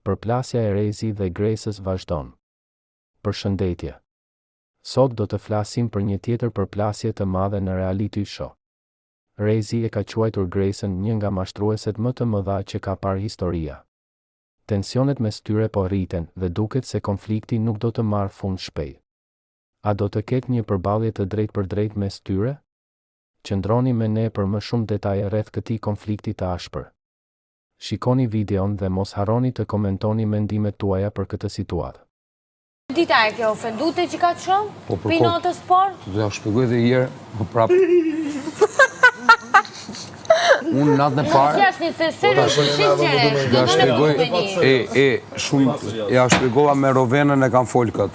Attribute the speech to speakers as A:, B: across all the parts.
A: Përplasja e Rezi dhe Gresës vazhdon. Përshëndetje. Sot do të flasim për një tjetër përplasje të madhe në reality show. Rezi e ka quajtur Gresën një nga mashtrueset më të mëdha që ka parë historia. Tensionet mes tyre po rriten dhe duket se konflikti nuk do të marrë fund shpejt. A do të ketë një përballje të drejtë për drejtë mes tyre? Qëndroni me ne për më shumë detaje rreth këtij konflikti të ashpër. Shikoni videon dhe mos harroni të komentoni mendimet tuaja për këtë situatë.
B: Dita e kjo ofendute që ka të shumë?
C: Po, për
B: Pinotës por?
C: Do ja shpjegoj edhe një herë, po prapë. Unë natën e parë.
B: Mos jasni se sinqeresh, do të
C: shpjegoj shumë ja shpjegova me Rovenën e kam fol kët.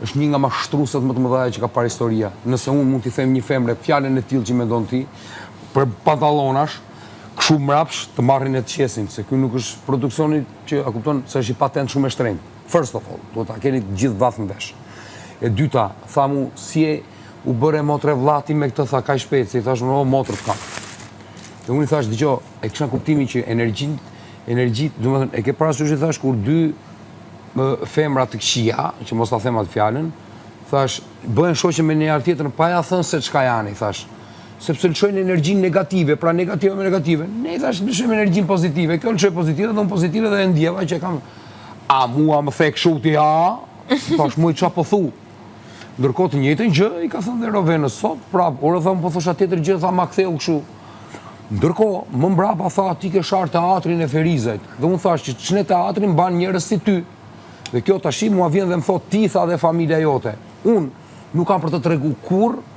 C: Është një nga mashtruesit më të mëdha që ka parë historia. Nëse unë mund t'i them një femre fjalën e tillë që mendon ti, për pantallonash, kështu mrapsh të marrin e të qesin, se ky nuk është produksioni që a kupton se është i patent shumë e shtrenjtë. First of all, duhet ta keni të gjithë vath në vesh. E dyta, thamu si e u bëre motre vllati me këtë, tha kaq shpejt, se i thash no motrë kam. Dhe unë i thash dëgjoj, e kisha kuptimin që energji, domethënë e ke parasysh i thash kur dy femra të këqija, që mos ta them atë fjalën, thash bëhen shoqe me njëri tjetrën pa ja thënë se çka janë, i thash. Sepse lëshojnë energjinë negative, pra negative me negative. Ne i thash lëshojmë energjinë pozitive, kjo lëshoj pozitive dhe unë pozitive dhe e ndjeva që kam. A mua më the kështu ti ha? Thash mua çfarë po thu? Ndërkohë të njëjtën gjë i ka thënë dhe Rovenës sot, prap, ora thon po thosha tjetër gjë, tha ma ktheu kështu. Ndërkohë, më mbrapa tha ti ke shar teatrin e Ferizajt. Dhe unë thash që ç'ne teatrin mban njerëz si ty. Dhe kjo tash mua vjen dhe më thot ti tha dhe familja jote. Unë nuk kam për të tregu kurrë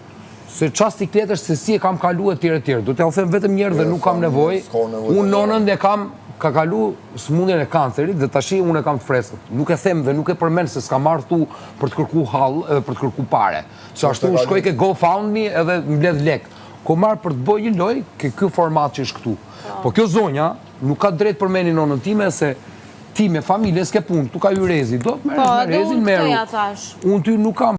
C: se çasti tjetër se si e kam kaluar etj etj. Do t'ja u them vetëm një herë dhe nuk kam nevojë. Unë nonën e kam ka kalu smundjen e kancerit dhe tash unë e kam të freskët. Nuk e them dhe nuk e përmend se s'ka marrë tu për të kërku hall edhe për të kërku pare. Se ashtu shkoj ke GoFundMe edhe mbledh lek. Ko marr për të bëj një lojë ke ky format që është këtu. Po kjo zonja nuk ka drejt përmendin nonën time se ti me familje s'ke punë, tu ka hyrë Rezi. Do të merresh me Rezin, merru. Unë ty nuk kam